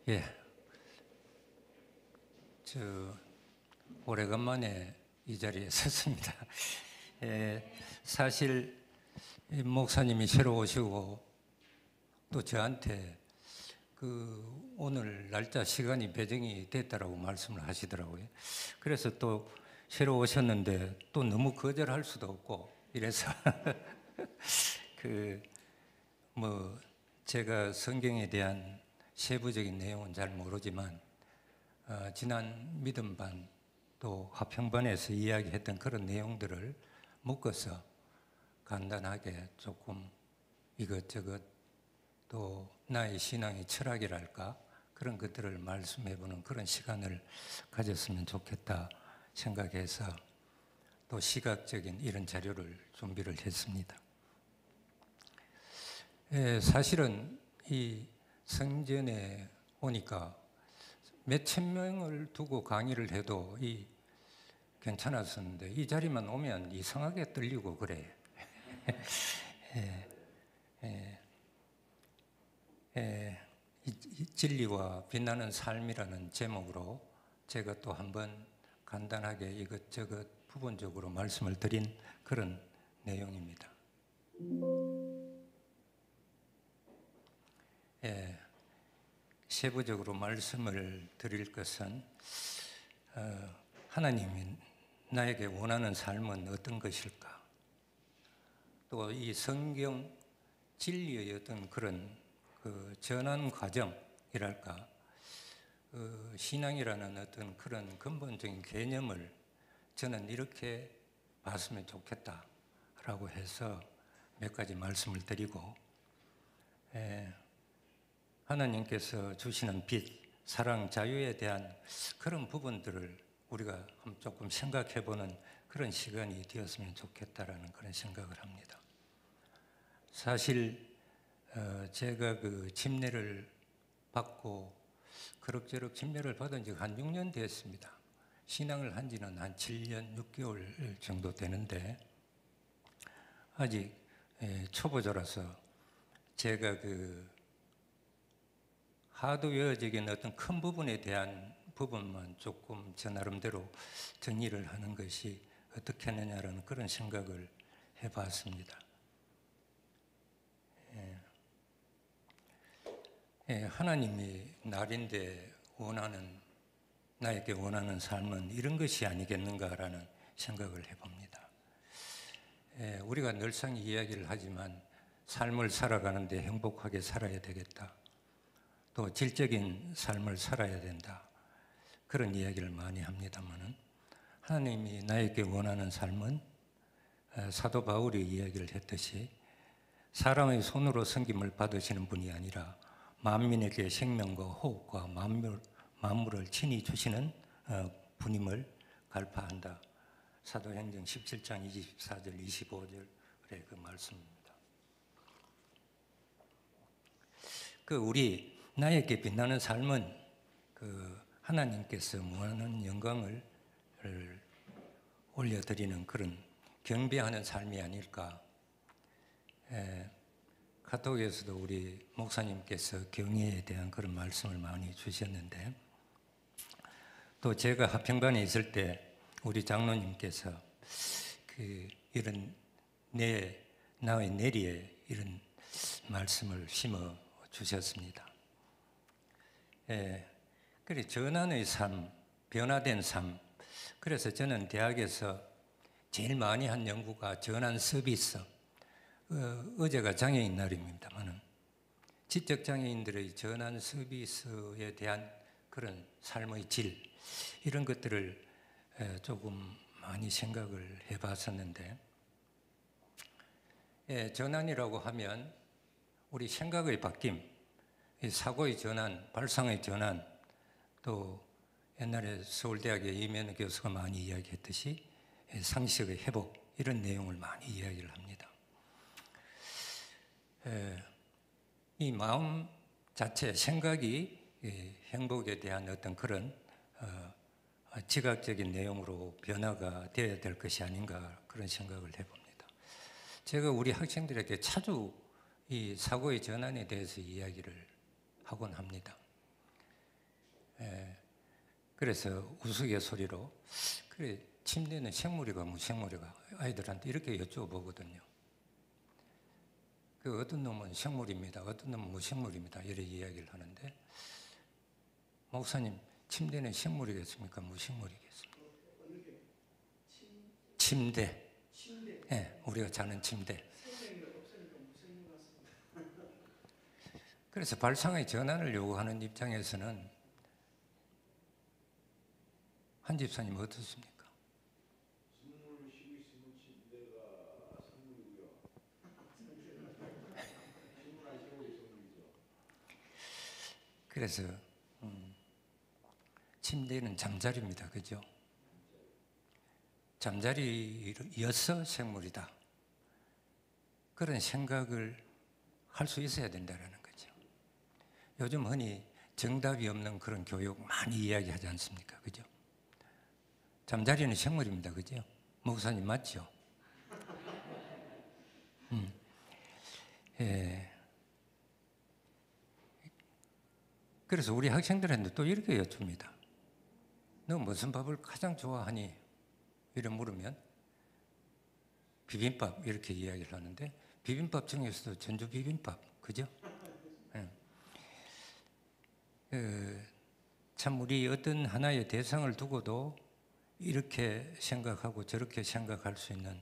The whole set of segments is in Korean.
예, 저 오래간만에 이 자리에 섰습니다. 사실 이 목사님이 새로 오시고 또 저한테 오늘 날짜 시간이 배정이 됐다라고 말씀을 하시더라고요. 그래서 또 새로 오셨는데 또 너무 거절할 수도 없고 이래서 제가 성경에 대한 세부적인 내용은 잘 모르지만 지난 믿음반 또 화평반에서 이야기했던 그런 내용들을 묶어서 간단하게 조금 이것저것 또 나의 신앙의 철학이랄까 그런 것들을 말씀해보는 그런 시간을 가졌으면 좋겠다 생각해서 또 시각적인 이런 자료를 준비를 했습니다. 사실은 이 성전에 오니까 몇천 명을 두고 강의를 해도 괜찮았었는데 이 자리만 오면 이상하게 떨리고 그래요. 이 진리와 빛나는 삶이라는 제목으로 제가 또 한번 간단하게 이것저것 부분적으로 말씀을 드린 그런 내용입니다. 세부적으로 말씀을 드릴 것은 하나님이 나에게 원하는 삶은 어떤 것일까? 또 이 성경 진리의 어떤 그런 전환 과정이랄까? 신앙이라는 어떤 그런 근본적인 개념을 저는 이렇게 봤으면 좋겠다라고 해서 몇 가지 말씀을 드리고 하나님께서 주시는 빛, 사랑, 자유에 대한 그런 부분들을 우리가 조금 생각해보는 그런 시간이 되었으면 좋겠다라는 그런 생각을 합니다. 사실 제가 침례를 받고 그럭저럭 침례를 받은 지 한 6년 됐습니다. 신앙을 한 지는 한 7년 6개월 정도 되는데 아직 초보자라서 제가 하드웨어적인 어떤 큰 부분에 대한 부분만 조금 저 나름대로 정리를 하는 것이 어떻겠느냐라는 그런 생각을 해봤습니다. 하나님이 날인데 나에게 원하는 삶은 이런 것이 아니겠는가라는 생각을 해봅니다. 우리가 늘상 이야기를 하지만 삶을 살아가는데 행복하게 살아야 되겠다. 또 질적인 삶을 살아야 된다. 그런 이야기를 많이 합니다만은 하나님이 나에게 원하는 삶은 사도 바울이 이야기를 했듯이 사람의 손으로 섬김을 받으시는 분이 아니라 만민에게 생명과 호흡과 만물을 친히 주시는 분임을 갈파한다. 사도행전 17장 24절 25절의 그 말씀입니다. 우리 나에게 빛나는 삶은 하나님께서 무한한 영광을 올려드리는 그런 경배하는 삶이 아닐까. 카톡에서도 우리 목사님께서 경외에 대한 그런 말씀을 많이 주셨는데 또 제가 화평반에 있을 때 우리 장로님께서 이런 나의 내리에 이런 말씀을 심어 주셨습니다. 그래 전환의 삶, 변화된 삶. 그래서 저는 대학에서 제일 많이 한 연구가 전환 서비스. 어제가 장애인 날입니다만은 지적 장애인들의 전환 서비스에 대한 그런 삶의 질 이런 것들을 조금 많이 생각을 해봤었는데 전환이라고 하면 우리 생각의 바뀜, 사고의 전환, 발상의 전환, 또 옛날에 서울대학의 이면우 교수가 많이 이야기했듯이 상식의 회복 이런 내용을 많이 이야기를 합니다. 이 마음 자체, 생각이 행복에 대한 어떤 그런 지각적인 내용으로 변화가 되어야 될 것이 아닌가 그런 생각을 해봅니다. 제가 우리 학생들에게 자주 이 사고의 전환에 대해서 이야기를 하곤 합니다. 그래서 우스갯소리로 그래 침대는 생물이가 무생물이가 아이들한테 이렇게 여쭤보거든요. 그 어떤 놈은 생물입니다. 어떤 놈은 무생물입니다. 이렇게 이야기를 하는데 목사님 침대는 생물이겠습니까? 무생물이겠습니까? 침대. 네, 우리가 자는 침대. 그래서 발상의 전환을 요구하는 입장에서는 한 집사님 어떻습니까? 그래서 침대는 잠자리입니다. 그죠? 잠자리여서 생물이다. 그런 생각을 할 수 있어야 된다는 거죠. 요즘 흔히 정답이 없는 그런 교육 많이 이야기하지 않습니까? 그죠? 잠자리는 생물입니다. 그죠? 목사님 맞죠? 그래서 우리 학생들한테 또 이렇게 여쭙니다. 너 무슨 밥을 가장 좋아하니? 이렇게 물으면 비빔밥 이렇게 이야기를 하는데 비빔밥 중에서도 전주 비빔밥, 그죠? 참 우리 어떤 하나의 대상을 두고도 이렇게 생각하고 저렇게 생각할 수 있는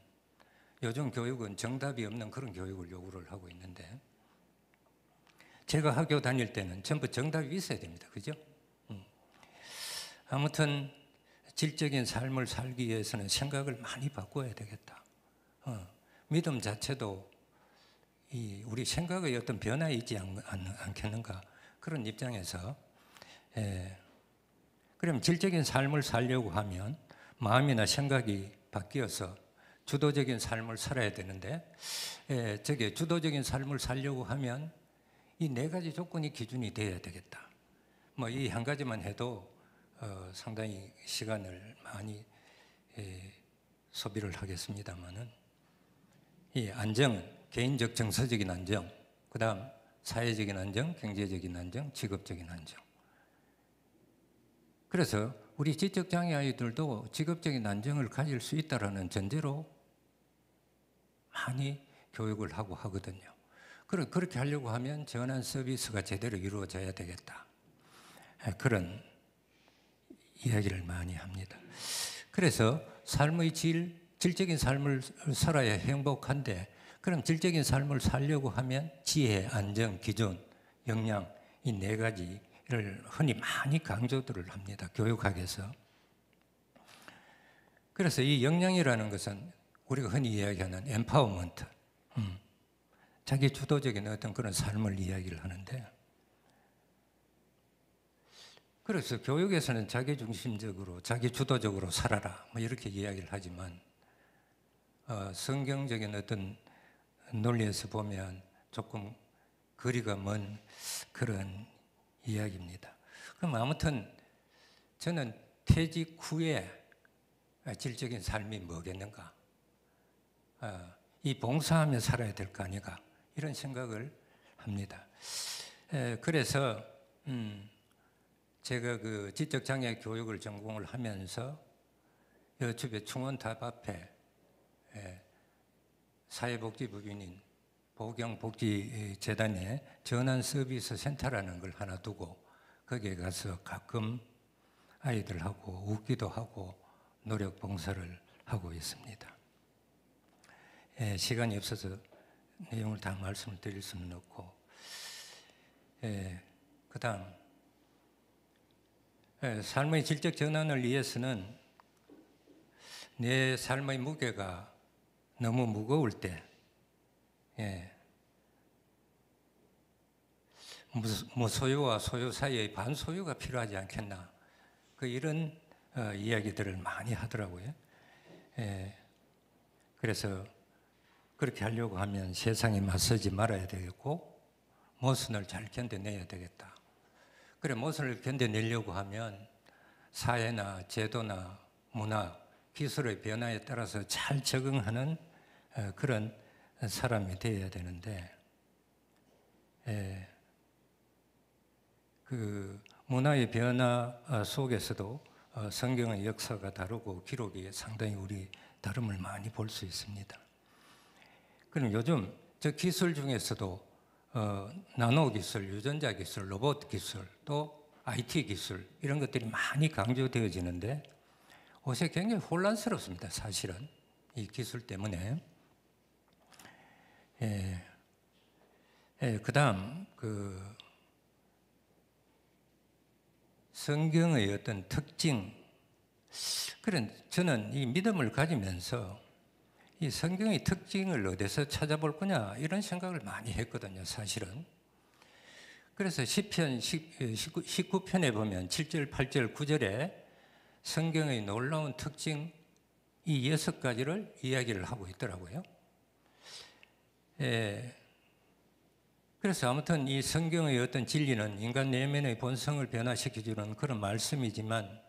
요즘 교육은 정답이 없는 그런 교육을 요구를 하고 있는데 제가 학교 다닐 때는 전부 정답이 있어야 됩니다. 그죠? 아무튼 질적인 삶을 살기 위해서는 생각을 많이 바꿔야 되겠다. 믿음 자체도 우리 생각의 어떤 변화에 있지 않겠는가 그런 입장에서 그럼 질적인 삶을 살려고 하면 마음이나 생각이 바뀌어서 주도적인 삶을 살아야 되는데 저게 주도적인 삶을 살려고 하면 이 네 가지 조건이 기준이 되어야 되겠다. 뭐 이 한 가지만 해도 상당히 시간을 많이 소비를 하겠습니다만은 이 안정은 개인적 정서적인 안정, 그다음 사회적인 안정, 경제적인 안정, 직업적인 안정. 그래서 우리 지적장애 아이들도 직업적인 안정을 가질 수 있다라는 전제로 많이 교육을 하고 하거든요. 그렇게 하려고 하면 전환 서비스가 제대로 이루어져야 되겠다. 그런 이야기를 많이 합니다. 그래서 삶의 질적인 삶을 살아야 행복한데 그럼 질적인 삶을 살려고 하면 지혜, 안정, 기존, 역량 이 네 가지를 흔히 많이 강조들을 합니다. 교육학에서. 그래서 이 역량이라는 것은 우리가 흔히 이야기하는 empowerment, 자기 주도적인 어떤 그런 삶을 이야기를 하는데 그래서 교육에서는 자기 중심적으로, 자기 주도적으로 살아라 뭐 이렇게 이야기를 하지만 성경적인 어떤 논리에서 보면 조금 거리가 먼 그런 이야기입니다. 그럼 아무튼 저는 퇴직 후에 질적인 삶이 뭐겠는가? 이 봉사하며 살아야 될 거 아닌가? 이런 생각을 합니다. 그래서 제가 그 지적장애 교육을 전공을 하면서 여주에 충원탑 앞에 사회복지법인인 보경복지재단에 전환 서비스 센터라는 걸 하나 두고 거기에 가서 가끔 아이들하고 웃기도 하고 노력 봉사를 하고 있습니다. 시간이 없어서 내용을 다 말씀을 드릴 수는 없고 그 다음 삶의 질적 전환을 위해서는 내 삶의 무게가 너무 무거울 때 무소유와 소유 사이의 반소유가 필요하지 않겠나 이런 이야기들을 많이 하더라고요. 그래서 그렇게 하려고 하면 세상에 맞서지 말아야 되겠고 모순을 잘 견뎌내야 되겠다. 그래 모순을 견뎌내려고 하면 사회나 제도나 문화, 기술의 변화에 따라서 잘 적응하는 그런 사람이 되어야 되는데 그 문화의 변화 속에서도 성경의 역사가 다르고 기록이 상당히 우리 다름을 많이 볼 수 있습니다. 그럼 요즘 저 기술 중에서도 나노 기술, 유전자 기술, 로봇 기술, 또 IT 기술 이런 것들이 많이 강조되어지는데 요새 굉장히 혼란스럽습니다. 사실은 이 기술 때문에. 그다음 성경의 어떤 특징. 그런 저는 이 믿음을 가지면서 이 성경의 특징을 어디서 찾아볼 거냐 이런 생각을 많이 했거든요. 사실은. 그래서 시편 19편에 보면 7절, 8절, 9절에 성경의 놀라운 특징 이 6가지를 이야기를 하고 있더라고요. 그래서 아무튼 이 성경의 어떤 진리는 인간 내면의 본성을 변화시켜주는 그런 말씀이지만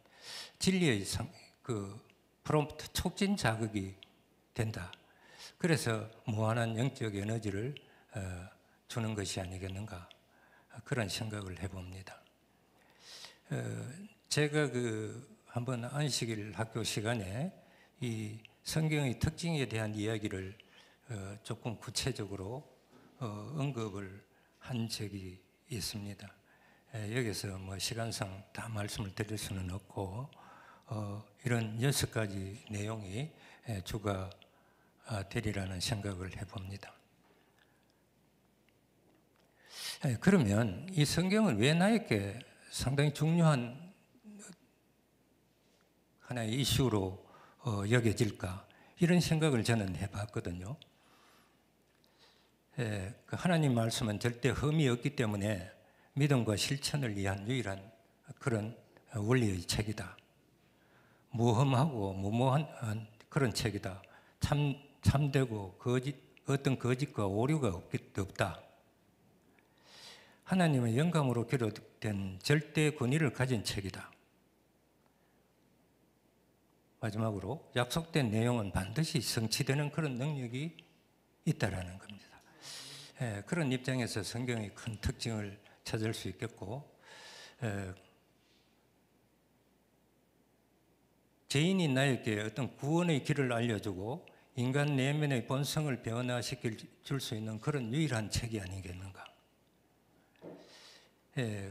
진리의 프롬프트 촉진 자극이 된다. 그래서 무한한 영적 에너지를 주는 것이 아니겠는가 그런 생각을 해봅니다. 제가 한번 안식일 학교 시간에 이 성경의 특징에 대한 이야기를 조금 구체적으로 언급을 한 적이 있습니다. 여기서 뭐 시간상 다 말씀을 드릴 수는 없고 이런 6가지 내용이 주가 되리라는 생각을 해봅니다. 그러면 이 성경은 왜 나에게 상당히 중요한 하나의 이슈로 여겨질까? 이런 생각을 저는 해봤거든요. 하나님 말씀은 절대 흠이 없기 때문에 믿음과 실천을 위한 유일한 그런 원리의 책이다. 무흠하고 무모한 그런 책이다. 참되고 어떤 거짓과 오류가 없다. 하나님의 영감으로 기록된 절대 권위를 가진 책이다. 마지막으로 약속된 내용은 반드시 성취되는 그런 능력이 있다라는 겁니다. 그런 입장에서 성경의 큰 특징을 찾을 수 있겠고 죄인인 나에게 어떤 구원의 길을 알려주고 인간 내면의 본성을 변화시켜 줄 수 있는 그런 유일한 책이 아니겠는가.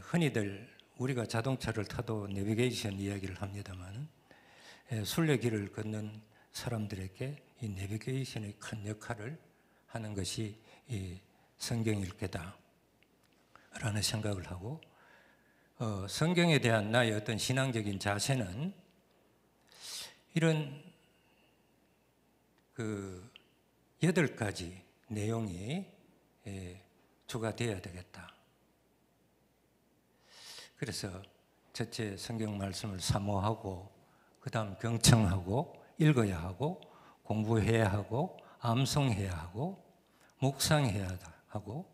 흔히들 우리가 자동차를 타도 내비게이션 이야기를 합니다만 순례길을 걷는 사람들에게 이 내비게이션의 큰 역할을 하는 것이 이 성경일 거다 라는 생각을 하고 성경에 대한 나의 어떤 신앙적인 자세는 이런 8가지 내용이 주가 되어야 되겠다. 그래서 첫째 성경 말씀을 사모하고 그 다음 경청하고 읽어야 하고 공부해야 하고 암송해야 하고 묵상해야 하고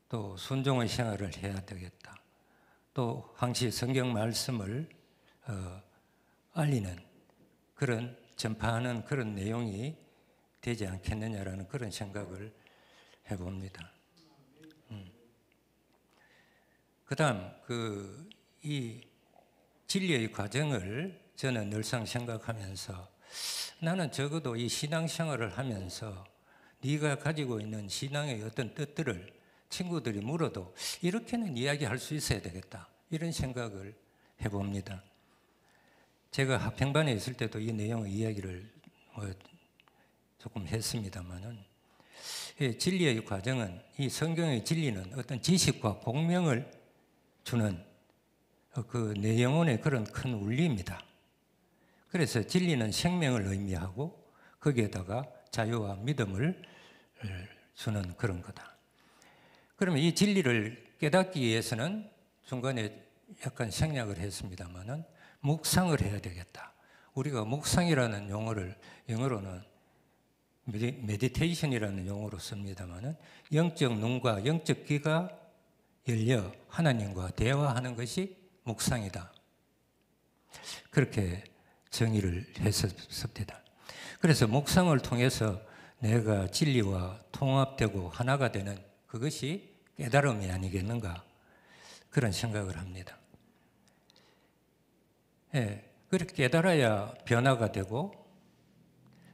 또 순종의 생활을 해야 되겠다. 또 항시 성경 말씀을 알리는 그런 전파하는 그런 내용이 되지 않겠느냐라는 그런 생각을 해봅니다. 그다음 이 진리의 과정을 저는 늘상 생각하면서 나는 적어도 이 신앙생활을 하면서 네가 가지고 있는 신앙의 어떤 뜻들을 친구들이 물어도 이렇게는 이야기할 수 있어야 되겠다 이런 생각을 해봅니다. 제가 합평반에 있을 때도 이 내용의 이야기를 조금 했습니다만은 진리의 과정은 이 성경의 진리는 어떤 지식과 공명을 주는 내 영혼의 그런 큰 원리입니다. 그래서 진리는 생명을 의미하고 거기에다가 자유와 믿음을 주는 그런 거다. 그러면 이 진리를 깨닫기 위해서는 중간에 약간 생략을 했습니다만은 묵상을 해야 되겠다. 우리가 묵상이라는 용어를 영어로는 메디테이션이라는 용어로 씁니다만은 영적 눈과 영적 귀가 열려 하나님과 대화하는 것이 묵상이다. 그렇게 정의를 했었습니다. 그래서 묵상을 통해서 내가 진리와 통합되고 하나가 되는 그것이 깨달음이 아니겠는가. 그런 생각을 합니다. 예, 그렇게 깨달아야 변화가 되고,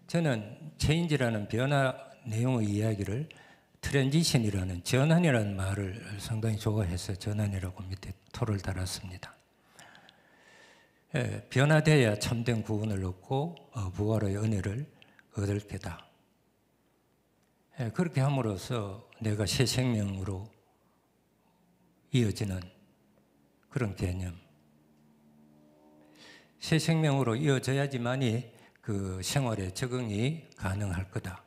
저는 체인지라는 변화 내용의 이야기를 트랜지션이라는 전환이라는 말을 상당히 좋아해서 전환이라고 밑에 토를 달았습니다. 예, 변화되어야 참된 구원을 얻고 부활의 은혜를 얻을 게다. 예, 그렇게 함으로써 내가 새 생명으로 이어지는 그런 개념. 새 생명으로 이어져야지만이 그 생활에 적응이 가능할 거다.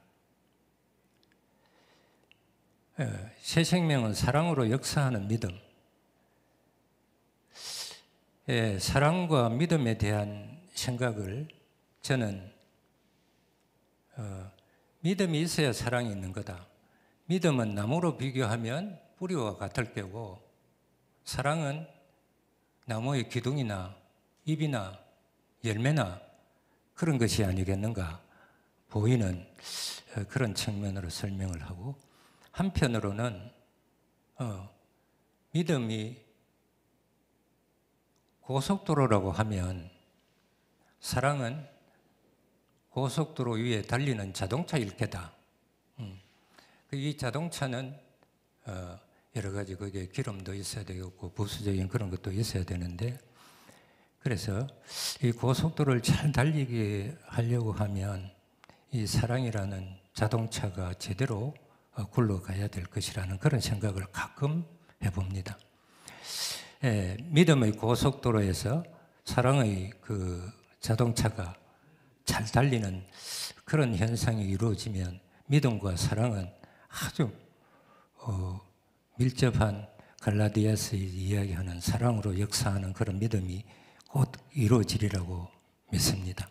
예, 새 생명은 사랑으로 역사하는 믿음. 예, 사랑과 믿음에 대한 생각을 저는 믿음이 있어야 사랑이 있는 거다. 믿음은 나무로 비교하면 뿌리와 같을 거고, 사랑은 나무의 기둥이나 잎이나 열매나 그런 것이 아니겠는가 보이는 그런 측면으로 설명을 하고, 한편으로는 믿음이 고속도로라고 하면 사랑은 고속도로 위에 달리는 자동차일 게다. 이 자동차는 여러 가지 거기에 기름도 있어야 되겠고 부수적인 그런 것도 있어야 되는데, 그래서 이 고속도로를 잘 달리게 하려고 하면 이 사랑이라는 자동차가 제대로 굴러가야 될 것이라는 그런 생각을 가끔 해봅니다. 예, 믿음의 고속도로에서 사랑의 그 자동차가 잘 달리는 그런 현상이 이루어지면 믿음과 사랑은 아주 밀접한 갈라디아서 이야기하는 사랑으로 역사하는 그런 믿음이 곧 이루어지리라고 믿습니다.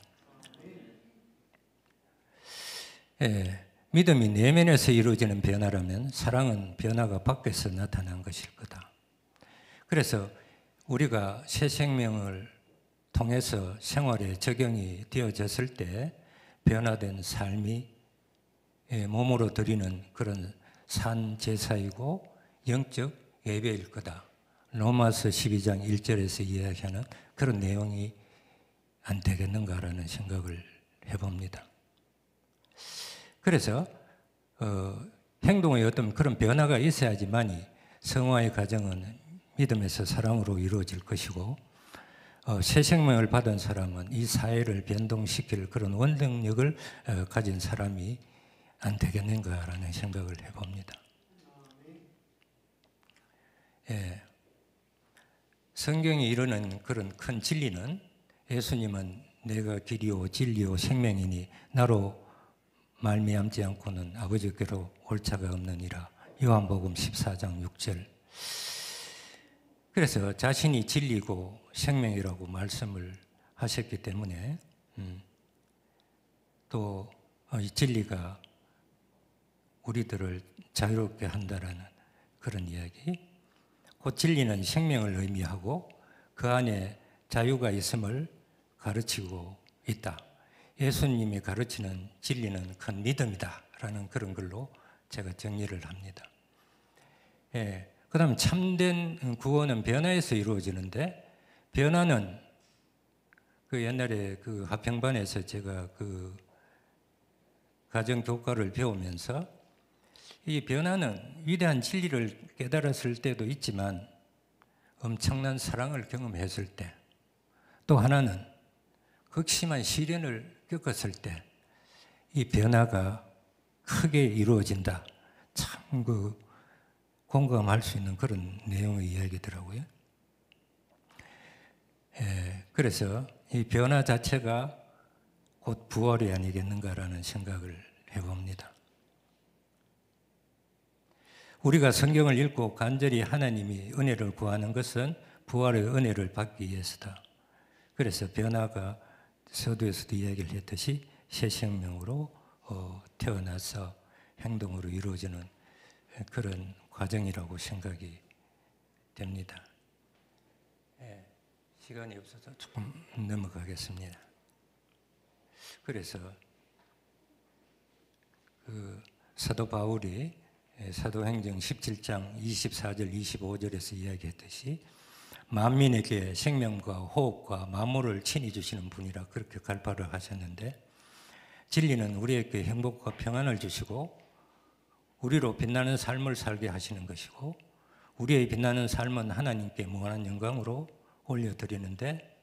예, 믿음이 내면에서 이루어지는 변화라면 사랑은 변화가 밖에서 나타난 것일 거다. 그래서 우리가 새 생명을 통해서 생활에 적용이 되어졌을 때 변화된 삶이 몸으로 드리는 그런 산 제사이고 영적 예배일 거다. 로마서 12장 1절에서 이야기하는 그런 내용이 안 되겠는가라는 생각을 해봅니다. 그래서 행동에 어떤 그런 변화가 있어야지만이 성화의 과정은 믿음에서 사랑으로 이루어질 것이고, 새 생명을 받은 사람은 이 사회를 변동시킬 그런 원동력을 가진 사람이 안 되겠는가라는 생각을 해봅니다. 예, 성경이 이루는 그런 큰 진리는, 예수님은 내가 길이요 진리요 생명이니 나로 말미암지 않고는 아버지께로 올 자가 없느니라. 요한복음 14장 6절. 그래서 자신이 진리고 생명이라고 말씀을 하셨기 때문에 또 이 진리가 우리들을 자유롭게 한다라는 그런 이야기. 그 진리는 생명을 의미하고 그 안에 자유가 있음을 가르치고 있다. 예수님이 가르치는 진리는 큰 믿음이다라는 그런 걸로 제가 정리를 합니다. 예, 그 다음 참된 구원은 변화에서 이루어지는데, 변화는 그 옛날에 그 화평반에서 제가 그 가정교과를 배우면서 이 변화는 위대한 진리를 깨달았을 때도 있지만 엄청난 사랑을 경험했을 때, 또 하나는 극심한 시련을 겪었을 때 이 변화가 크게 이루어진다. 참 그 공감할 수 있는 그런 내용의 이야기더라고요. 그래서 이 변화 자체가 곧 부활이 아니겠는가라는 생각을 해봅니다. 우리가 성경을 읽고 간절히 하나님이 은혜를 구하는 것은 부활의 은혜를 받기 위해서다. 그래서 변화가 서두에서도 이야기를 했듯이 새 생명으로 태어나서 행동으로 이루어지는 그런 과정이라고 생각이 됩니다. 시간이 없어서 조금 넘어가겠습니다. 그래서 그 사도 바울이 사도행전 17장 24절 25절에서 이야기했듯이 만민에게 생명과 호흡과 만물을 친히 주시는 분이라 그렇게 갈파를 하셨는데, 진리는 우리에게 행복과 평안을 주시고 우리로 빛나는 삶을 살게 하시는 것이고, 우리의 빛나는 삶은 하나님께 무한한 영광으로 올려드리는데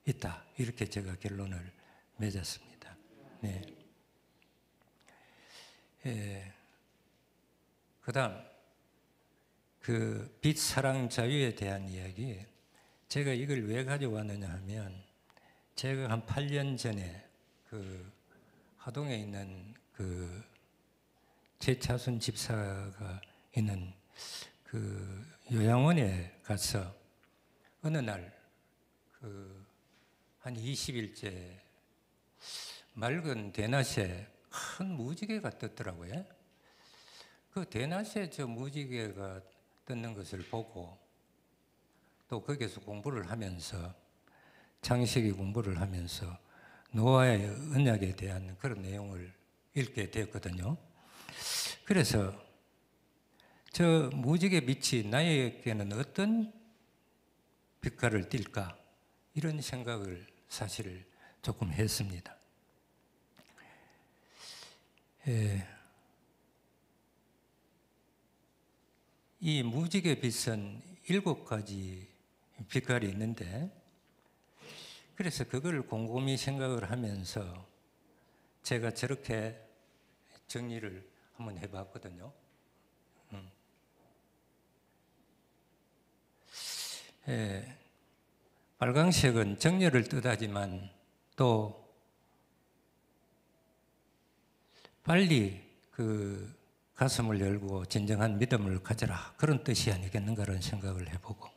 있다. 이렇게 제가 결론을 맺었습니다. 네. 그 다음 그 빛, 사랑, 자유에 대한 이야기, 제가 이걸 왜 가져왔느냐 하면, 제가 한 8년 전에 그 하동에 있는 그 최차순 집사가 있는 그 요양원에 가서 어느 날 그 한 20일째 맑은 대낮에 큰 무지개가 떴더라고요. 그 대낮에 저 무지개가 떴는 것을 보고, 또 거기서 공부를 하면서, 창세기 공부를 하면서 노아의 언약에 대한 그런 내용을 읽게 되었거든요. 그래서 저 무지개 빛이 나에게는 어떤 빛깔을 띨까, 이런 생각을 사실 조금 했습니다. 이 무지개 빛은 7가지 빛깔이 있는데, 그래서 그걸 곰곰이 생각을 하면서 제가 저렇게 정리를 한번 해봤거든요. 빨강색은 정열을 뜻하지만 또 빨리 그 가슴을 열고 진정한 믿음을 가져라, 그런 뜻이 아니겠는가라는 생각을 해보고,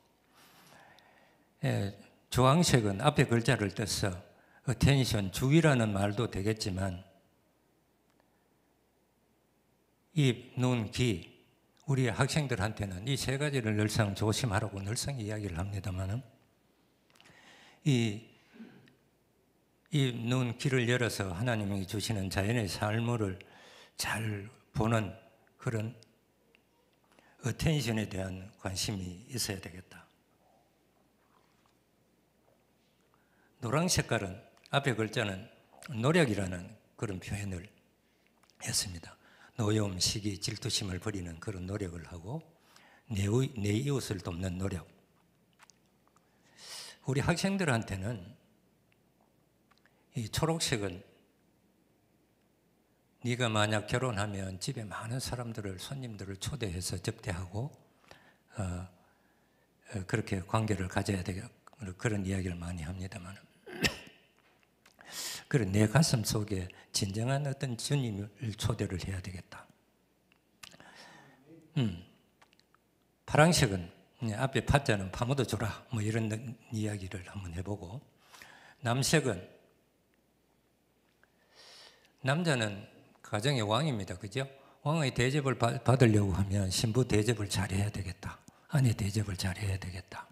주황색은 앞에 글자를 떼서 attention, 주의라는 말도 되겠지만, 입, 눈, 귀, 우리 학생들한테는 이 3가지를 늘상 조심하라고 늘상 이야기를 합니다만은, 이 입, 눈, 귀를 열어서 하나님이 주시는 자연의 삶을 잘 보는 그런 어텐션에 대한 관심이 있어야 되겠다. 노란 색깔은 앞에 글자는 노력이라는 그런 표현을 했습니다. 노여움, 시기, 질투심을 버리는 그런 노력을 하고, 내 이웃을 돕는 노력. 우리 학생들한테는 이 초록색은 네가 만약 결혼하면 집에 많은 사람들을, 손님들을 초대해서 접대하고 그렇게 관계를 가져야 되겠다, 그런 이야기를 많이 합니다만, 그런 내 가슴 속에 진정한 어떤 주님을 초대를 해야 되겠다. 파란색은 앞에 파자는 파묻어 줘라, 뭐 이런 이야기를 한번 해보고, 남색은 남자는 가정의 왕입니다. 그죠? 왕의 대접을 받으려고 하면 신부 대접을 잘해야 되겠다. 아내 대접을 잘해야 되겠다.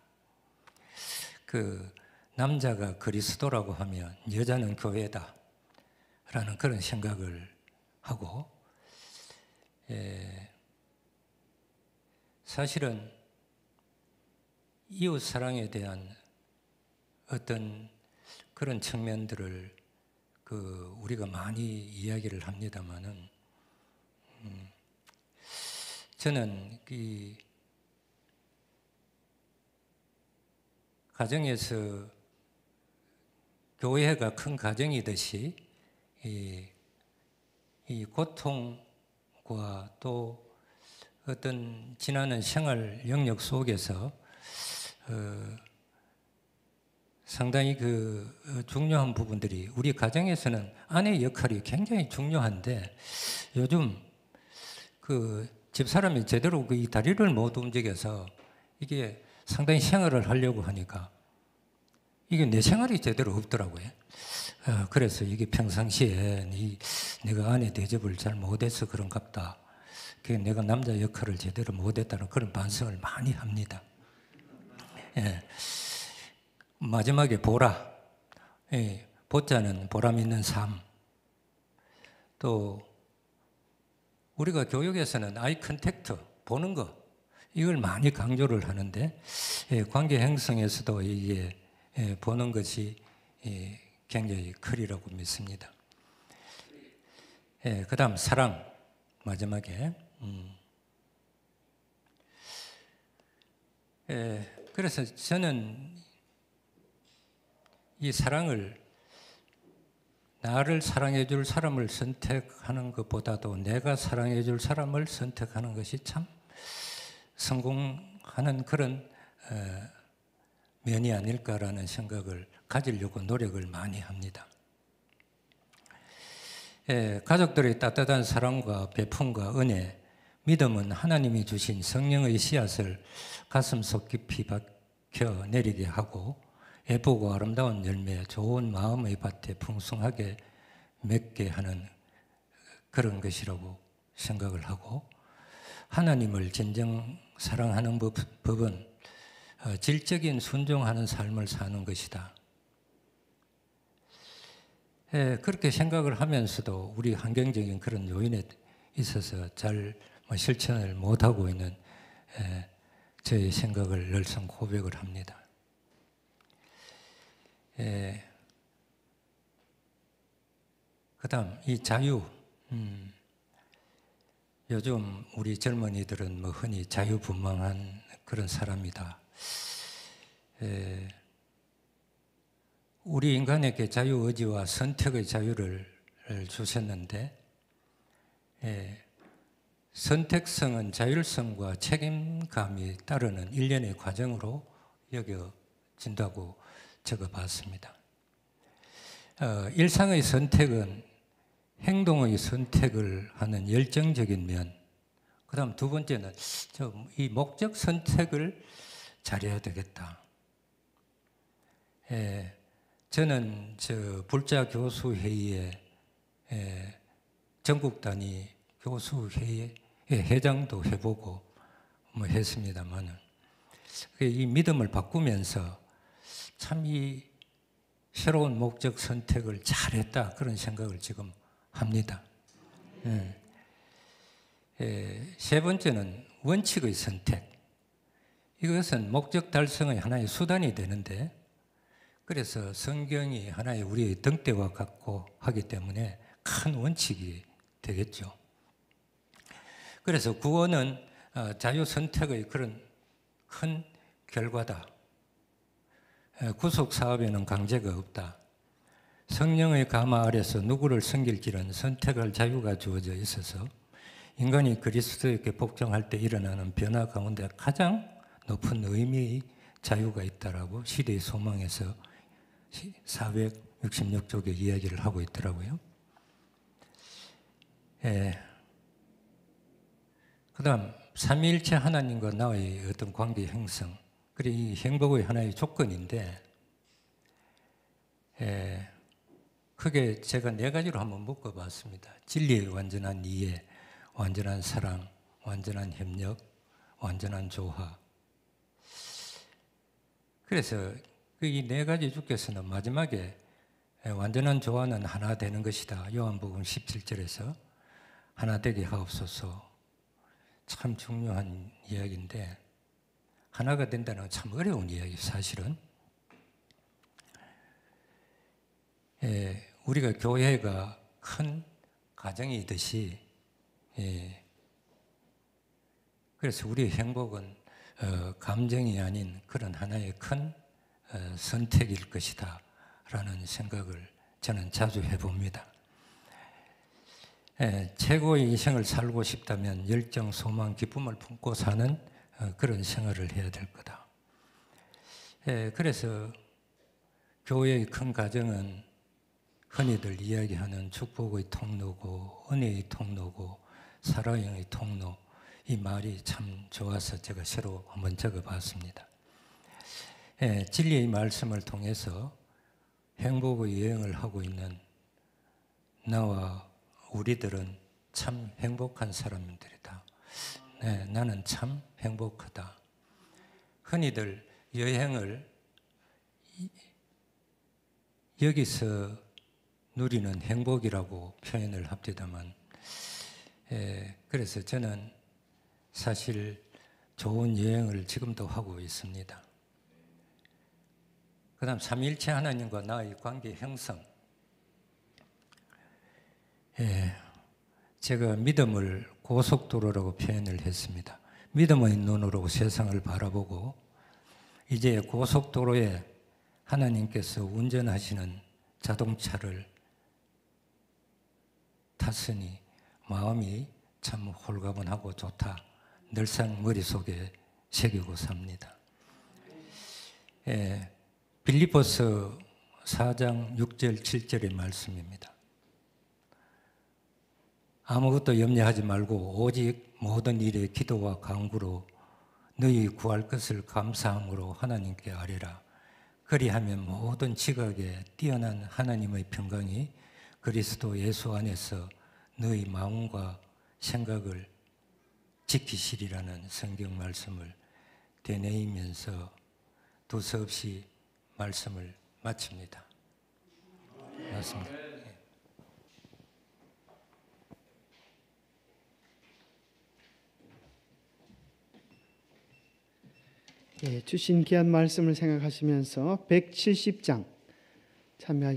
그 남자가 그리스도라고 하면 여자는 교회다 라는 그런 생각을 하고, 사실은 이웃 사랑에 대한 어떤 그런 측면들을 우리가 많이 이야기를 합니다만은, 저는 이 가정에서 교회가 큰 가정이듯이 이 고통과 또 어떤 지나는 생활 영역 속에서 상당히 중요한 부분들이, 우리 가정에서는 아내의 역할이 굉장히 중요한데, 요즘 집사람이 제대로 이 다리를 못 움직여서 이게 상당히 생활을 하려고 하니까 이게 내 생활이 제대로 없더라고요. 그래서 이게 평상시에 내가 아내 대접을 잘 못해서 그런갑다, 내가 남자 역할을 제대로 못했다는 그런 반성을 많이 합니다. 마지막에 보라, 보자는 보람 있는 삶, 또 우리가 교육에서는 아이 컨택트, 보는 거, 이걸 많이 강조를 하는데, 관계 형성에서도 이게 보는 것이 굉장히 크리라고 믿습니다. 그 다음 사랑, 마지막에. 그래서 저는 이 사랑을, 나를 사랑해 줄 사람을 선택하는 것보다도 내가 사랑해 줄 사람을 선택하는 것이 참 성공하는 그런 면이 아닐까라는 생각을 가지려고 노력을 많이 합니다. 가족들의 따뜻한 사랑과 배품과 은혜, 믿음은 하나님이 주신 성령의 씨앗을 가슴속 깊이 박혀 내리게 하고 예쁘고 아름다운 열매, 좋은 마음의 밭에 풍성하게 맺게 하는 그런 것이라고 생각을 하고, 하나님을 진정 사랑하는 법은 질적인 순종하는 삶을 사는 것이다. 그렇게 생각을 하면서도 우리 환경적인 그런 요인에 있어서 잘 실천을 못하고 있는 저의 생각을 늘상 고백을 합니다. 그 다음 이 자유, 요즘 우리 젊은이들은 뭐 흔히 자유분방한 그런 사람이다. 우리 인간에게 자유의지와 선택의 자유를 주셨는데, 선택성은 자율성과 책임감이 따르는 일련의 과정으로 여겨진다고 적어봤습니다. 일상의 선택은 행동의 선택을 하는 열정적인 면, 그 다음 두 번째는 이 목적 선택을 잘해야 되겠다. 저는 불자 교수회의에 전국 단위 교수회의 회장도 해보고 뭐 했습니다만은, 이 믿음을 바꾸면서 참 이 새로운 목적 선택을 잘했다, 그런 생각을 지금 합니다. 세 번째는 원칙의 선택. 이것은 목적 달성의 하나의 수단이 되는데, 그래서 성경이 하나의 우리의 등대와 같고 하기 때문에 큰 원칙이 되겠죠. 그래서 구원은 자유 선택의 그런 큰 결과다. 구속 사업에는 강제가 없다. 성령의 감화 아래서 누구를 섬길 길은 선택할 자유가 주어져 있어서 인간이 그리스도에게 복종할 때 일어나는 변화 가운데 가장 높은 의미의 자유가 있다라고 시대의 소망에서 466쪽에 이야기를 하고 있더라고요. 그 다음 삼위일체 하나님과 나의 어떤 관계 형성, 그리고 이 행복의 하나의 조건인데, 크게 제가 네 가지로 한번 묶어봤습니다. 진리의 완전한 이해, 완전한 사랑, 완전한 협력, 완전한 조화. 그래서 이 네 가지 주께서는 마지막에 완전한 조화는 하나 되는 것이다. 요한복음 17절에서 하나 되게 하옵소서. 참 중요한 이야기인데, 하나가 된다는 건 참 어려운 이야기, 사실은. 우리가 교회가 큰 가정이듯이, 그래서 우리의 행복은 감정이 아닌 그런 하나의 큰 선택일 것이다 라는 생각을 저는 자주 해봅니다. 최고의 인생을 살고 싶다면 열정, 소망, 기쁨을 품고 사는 그런 생활을 해야 될 거다. 그래서 교회의 큰 가정은 흔히들 이야기하는 축복의 통로고 은혜의 통로고 사랑의 통로, 이 말이 참 좋아서 제가 새로 한번 적어봤습니다. 진리의 말씀을 통해서 행복의 여행을 하고 있는 나와 우리들은 참 행복한 사람들이다. 나는 참 행복하다. 흔히들 여행을 여기서 누리는 행복이라고 표현을 합니다만, 그래서 저는 사실 좋은 여행을 지금도 하고 있습니다. 그 다음 삼위일체 하나님과 나의 관계 형성. 제가 믿음을 고속도로라고 표현을 했습니다. 믿음의 눈으로 세상을 바라보고 이제 고속도로에 하나님께서 운전하시는 자동차를 탔으니 마음이 참 홀가분하고 좋다. 늘상 머릿속에 새기고 삽니다. 빌립보서 4장 6절 7절의 말씀입니다. 아무것도 염려하지 말고 오직 모든 일에 기도와 간구로 너희 구할 것을 감사함으로 하나님께 아뢰라. 그리하면 모든 지각에 뛰어난 하나님의 평강이 그리스도 예수 안에서 너희 마음과 생각을 지키시리라는 성경 말씀을 되뇌이면서 두서없이 말씀을 마칩니다. 맞습니다. 주신 귀한 말씀을 생각하시면서 170장 참여하기